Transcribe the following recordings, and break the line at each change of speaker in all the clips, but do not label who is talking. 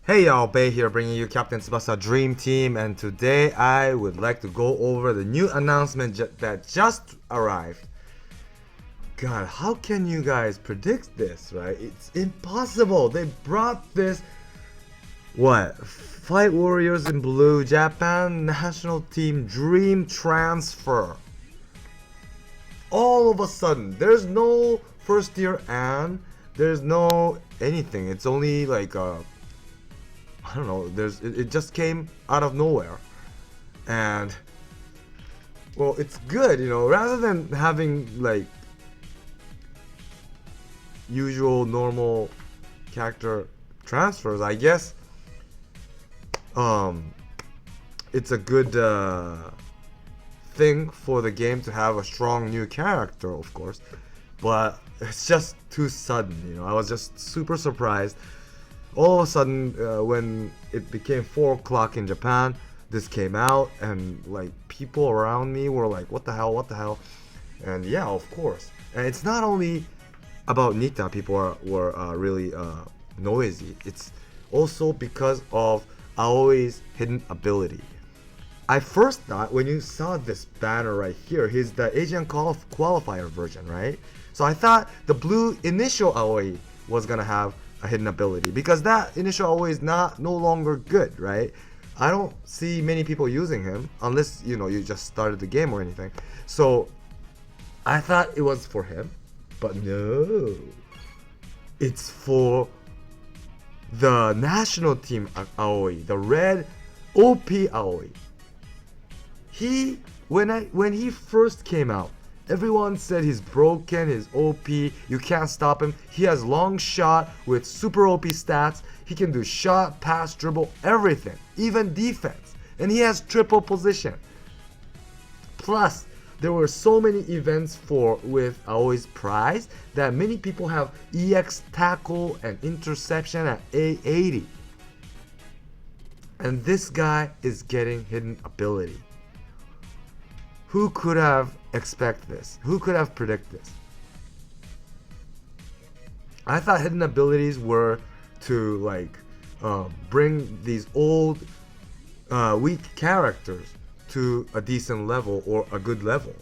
Hey y'all, Bay here bringing you Captain Tsubasa Dream Team, and today I would like to go over the new announcement that just arrived. God, how can you guys predict this, right? It's impossible. They brought this, Fight Warriors in Blue Japan National Team Dream Transfer. All of a sudden, there's no first year and there's no anything. It's only like I don't know, it just came out of nowhere. And well, it's good, rather than having like usual normal character transfers, I guess it's a good thing for the game to have a strong new character, of course, but it's just too sudden. I was just super surprised. All of a sudden, when it became 4 o'clock in Japan, this came out, and like people around me were like, what the hell? And yeah, of course. And it's not only about NITTA people were really noisy. It's also because of AOI's hidden ability. I first thought when you saw this banner right here, he's the Asian qualifier version, right? So I thought the blue initial AOI was gonna have a hidden ability, because that initial AOI is no longer good, right? I don't see many people using him unless you just started the game or anything. So I thought it was for him, but no, it's for the national team AOI, the red OP AOI. When he first came out, everyone said he's broken, he's OP, you can't stop him. He has long shot with super OP stats. He can do shot, pass, dribble, everything, even defense. And he has triple position. Plus, there were so many events with AOI's prize that many people have EX tackle and interception at A80. And this guy is getting hidden ability. Who could have expected this? Who could have predicted this? I thought hidden abilities were to like bring these old weak characters to a decent level or a good level.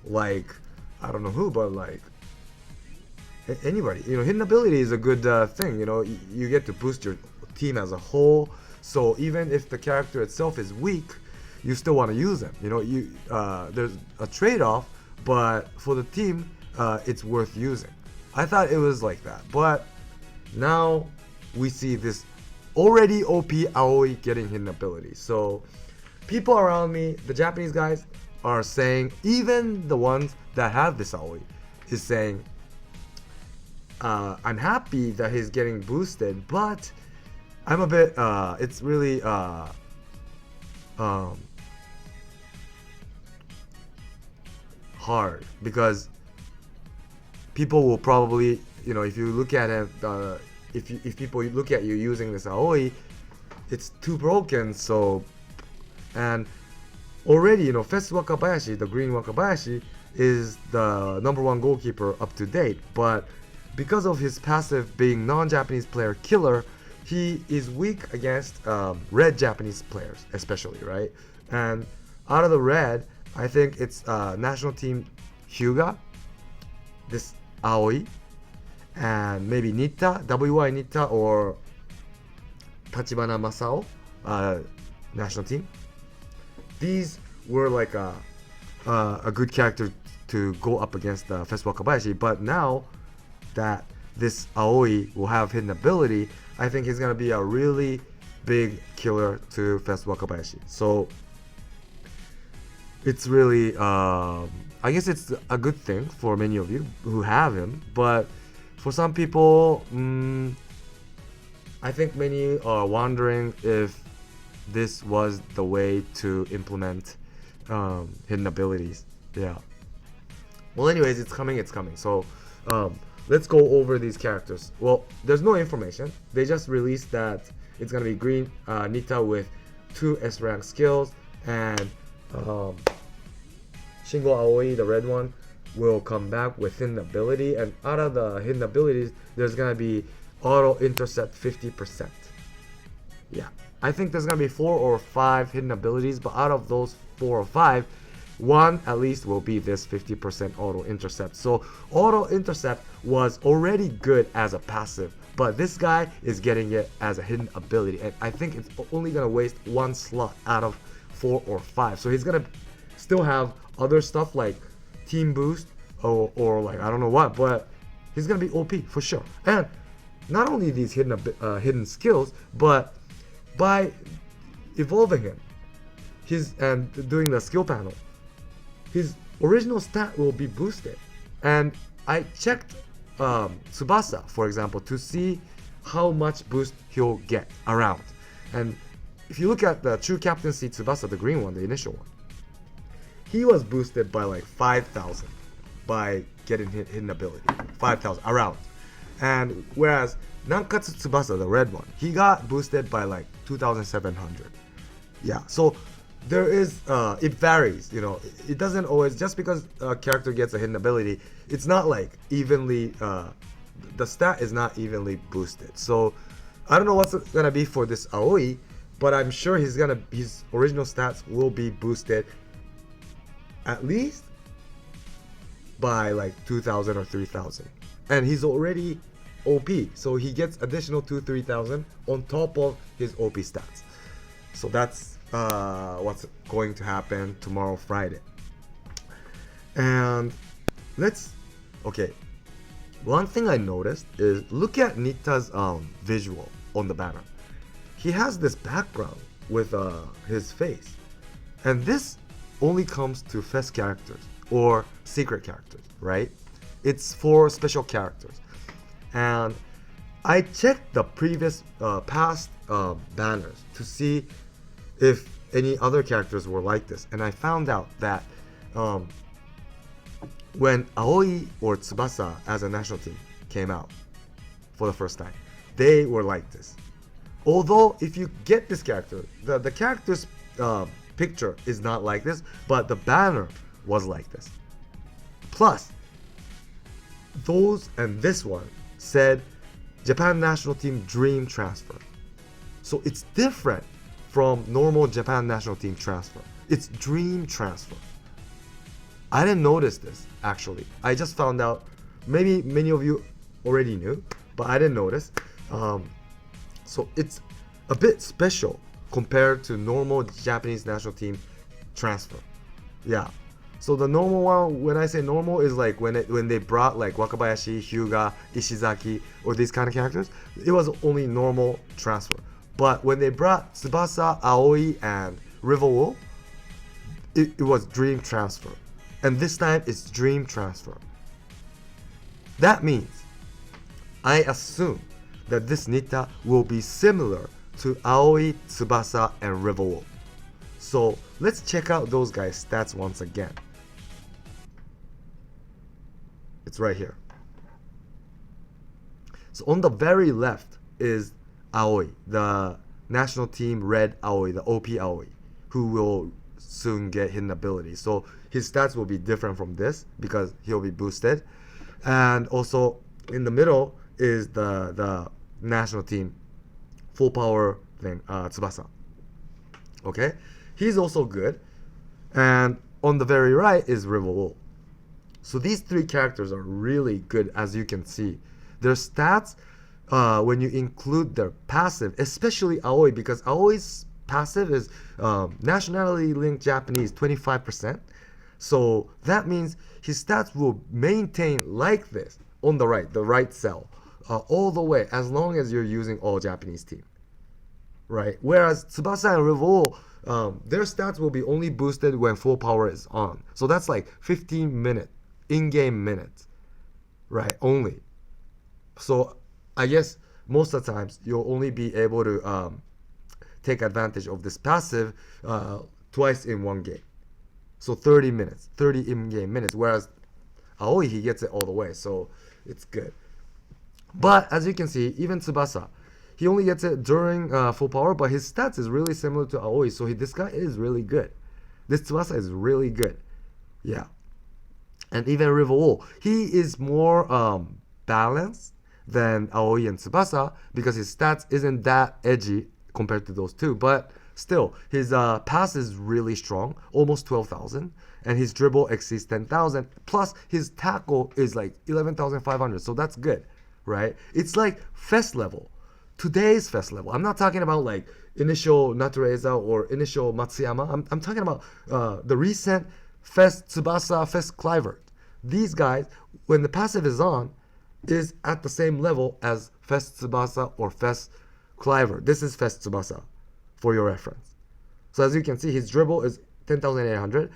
Like, I don't know who, but like anybody. Hidden ability is a good thing. You get to boost your team as a whole. So even if the character itself is weak, you still want to use them. There's a trade-off, but for the team, it's worth using. I thought it was like that, but now we see this already OP AOI getting hidden ability. So people around me, the Japanese guys, are saying, even the ones that have this AOI, is saying, I'm happy that he's getting boosted, but I'm a bit, it's really, hard, because people will probably, if you look at it, if people look at you using this AOI, it's too broken. So, and already, Fesu Wakabayashi, the green Wakabayashi, is the #1 goalkeeper up to date, but because of his passive being non-Japanese player killer, he is weak against red Japanese players, especially, right? And out of the red, I think it's national team Hyuga, this AOI, and maybe NITTA, WI NITTA, or Tachibana Masao, national team. These were like a good character to go up against Fesu Wakabayashi, but now that this AOI will have hidden ability, I think he's gonna be a really big killer to Fesu Wakabayashi. So it's really, I guess it's a good thing for many of you who have him, but for some people, I think many are wondering if this was the way to implement hidden abilities. Yeah. Well, anyways, it's coming. So let's go over these characters. Well, there's no information. They just released that it's gonna be green NITTA with 2 S rank skills, and Shingo AOI, the red one, will come back with hidden ability, and out of the hidden abilities, there's gonna be auto intercept 50%. Yeah, I think there's gonna be 4 or 5 hidden abilities, but out of those 4 or 5, one at least will be this 50% auto intercept. So auto intercept was already good as a passive, but this guy is getting it as a hidden ability, and I think it's only gonna waste 1 slot out of 4 or 5. So he's gonna still have other stuff like team boost or like I don't know what, but he's gonna be OP for sure. And not only these hidden skills, but by evolving him, and doing the skill panel, his original stat will be boosted. And I checked Tsubasa, for example, to see how much boost he'll get around. And if you look at the true captaincy Tsubasa, the green one, the initial one, he was boosted by like 5,000 by getting hidden ability, 5,000 around. And whereas Nankatsu Tsubasa, the red one, he got boosted by like 2,700. Yeah, so there is, it varies, you know, it doesn't always, just because a character gets a hidden ability, it's not like evenly, the stat is not evenly boosted. So I don't know what's gonna be for this AOI, but I'm sure his original stats will be boosted at least by like 2,000 or 3,000. And he's already OP, so he gets additional 2,000-3,000 on top of his OP stats. So that's what's going to happen tomorrow, Friday. And okay, one thing I noticed is, look at NITTA's visual on the banner. He has this background with his face, and this only comes to fest characters or secret characters, right? It's for special characters. And I checked the previous past banners to see if any other characters were like this, and I found out that when AOI or Tsubasa as a national team came out for the first time, they were like this. Although if you get this character, the character's picture is not like this, but the banner was like this. Plus, those and this one said Japan national team dream transfer. So it's different from normal Japan national team transfer. It's dream transfer. I didn't notice this actually. I just found out, maybe many of you already knew, but I didn't notice. So it's a bit special compared to normal Japanese national team transfer. Yeah. So the normal one, when I say normal, is like when they brought like Wakabayashi, Hyuga, Ishizaki, or these kind of characters, it was only normal transfer. But when they brought Tsubasa, Aoi, and Rival, it was dream transfer. And this time it's dream transfer. That means, I assume that this NITTA will be similar to Aoi, Tsubasa, and Rival. So let's check out those guys' stats once again. It's right here. So on the very left is Aoi, the national team red Aoi, the OP Aoi, who will soon get hidden ability. So his stats will be different from this because he'll be boosted. And also in the middle is the national team full power thing, Tsubasa. Okay, he's also good. And on the very right is Rival. So these three characters are really good, as you can see. Their stats, when you include their passive, especially Aoi, because Aoi's passive is nationality linked Japanese 25%. So that means his stats will maintain like this on the right cell, all the way, as long as you're using all Japanese team, right? Whereas Tsubasa and Rival, their stats will be only boosted when full power is on. So that's like 15-minute in-game minutes, right? Only. So I guess most of the times you'll only be able to take advantage of this passive twice in one game. So 30 minutes, 30 in-game minutes, whereas Aoi, he gets it all the way, so it's good. But as you can see, even Tsubasa, he only gets it during full power, but his stats is really similar to Aoi, so this guy is really good. This Tsubasa is really good. Yeah. And even Rival, he is more balanced than Aoi and Tsubasa because his stats isn't that edgy compared to those two, but still, his pass is really strong, almost 12,000, and his dribble exceeds 10,000, plus his tackle is like 11,500, so that's good, right? It's like Fest level, today's Fest level. I'm not talking about like initial Natureza or initial Matsuyama. I'm talking about the recent Fest Tsubasa, Fest Clivert. These guys, when the passive is on, is at the same level as Fest Tsubasa or Fest Clivert. This is Fest Tsubasa for your reference. So as you can see, his dribble is 10,800,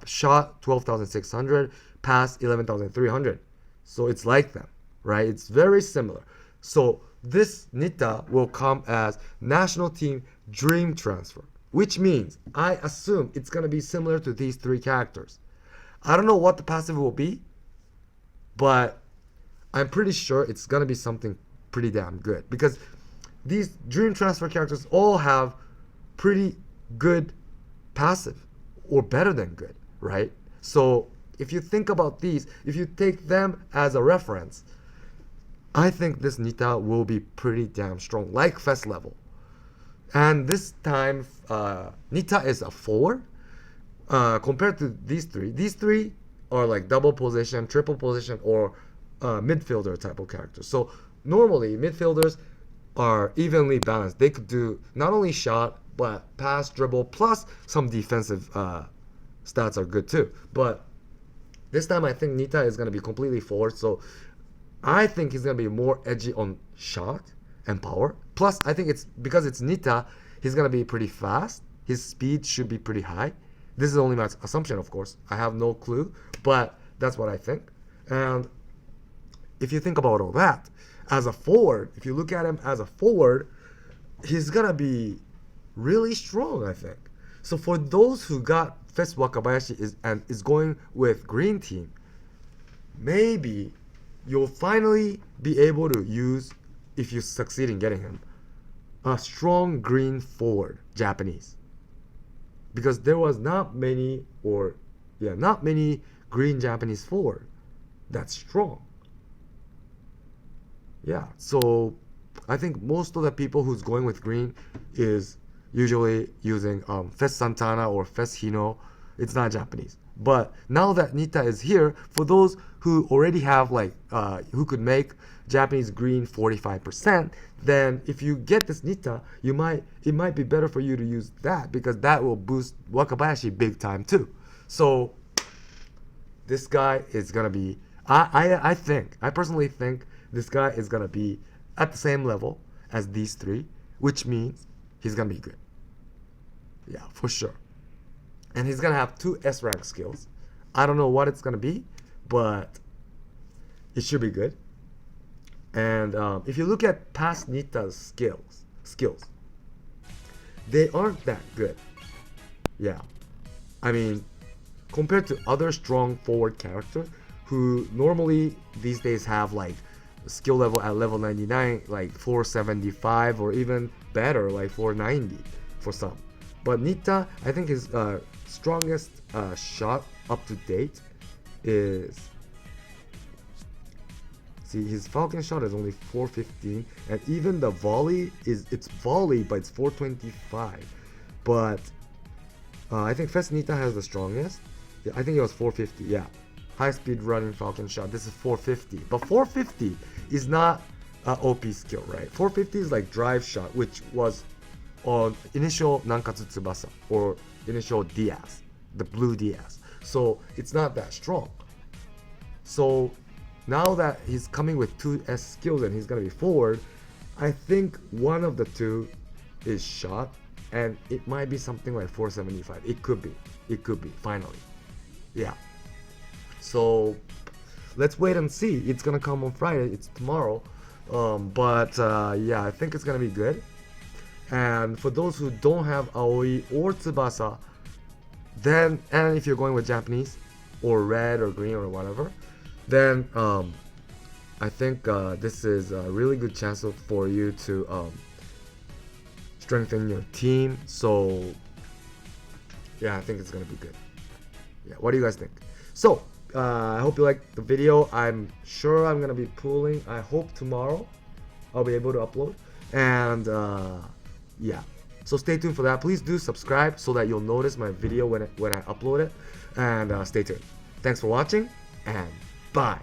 shot 12,600, pass 11,300. So it's like them, right? It's very similar. So this NITTA will come as national team dream transfer, which means I assume it's going to be similar to these three characters. I don't know what the passive will be, but I'm pretty sure it's going to be something pretty damn good, because these dream transfer characters all have pretty good passive, or better than good, right? So if you think about these, if you take them as a reference, I think this NITTA will be pretty damn strong, like Fest level. And this time, NITTA is a forward compared to these three. These three are like double position, triple position, or midfielder type of characters. So normally midfielders are evenly balanced. They could do not only shot, but pass, dribble, plus some defensive stats are good too. But this time I think NITTA is going to be completely forward. So I think he's going to be more edgy on shot and power. Plus, I think it's because it's NITTA, he's going to be pretty fast. His speed should be pretty high. This is only my assumption, of course. I have no clue, but that's what I think. And if you think about all that, as a forward, if you look at him as a forward, he's going to be really strong, I think. So for those who got Fest Wakabayashi is going with green team, maybe you'll finally be able to use, if you succeed in getting him, a strong green forward, Japanese. Because there was not many green Japanese forward that's strong. Yeah, so I think most of the people who's going with green is usually using Fest Santana or Fest Hino. It's not Japanese. But now that NITTA is here, for those who already have who could make Japanese green 45%, then if you get this NITTA, it might be better for you to use that, because that will boost Wakabayashi big time too. So this guy is gonna be, I personally think this guy is gonna be at the same level as these three, which means he's gonna be good. Yeah, for sure. And he's gonna have 2 S rank skills. I don't know what it's gonna be, but it should be good. And if you look at past NITTA's skills, they aren't that good. Yeah, I mean, compared to other strong forward characters who normally these days have like skill level at level 99, like 475, or even better, like 490 for some. But NITTA, I think his strongest shot up to date is, see, his Falcon shot is only 415, and even the volley it's volley, but it's 425. But I think Fest NITTA has the strongest. Yeah, I think it was 450. Yeah, high speed running Falcon shot. This is 450, but 450 is not an OP skill, right? 450 is like drive shot, which was on initial Nankatsu Tsubasa or initial Diaz, the blue Diaz. So it's not that strong. So now that he's coming with 2 S skills and he's gonna be forward, I think one of the two is shot, and it might be something like 475. It could be finally. Yeah. So let's wait and see. It's gonna come on Friday. It's tomorrow. Yeah, I think it's gonna be good. And for those who don't have AOI or Tsubasa, then, and if you're going with Japanese or red or green or whatever, then I think this is a really good chance for you to strengthen your team. So yeah, I think it's gonna be good. Yeah, what do you guys think? So I hope you liked the video. I'm sure I'm gonna be pulling, I hope tomorrow I'll be able to upload. And yeah. So stay tuned for that. Please do subscribe so that you'll notice my video when I upload it. And stay tuned. Thanks for watching, and bye.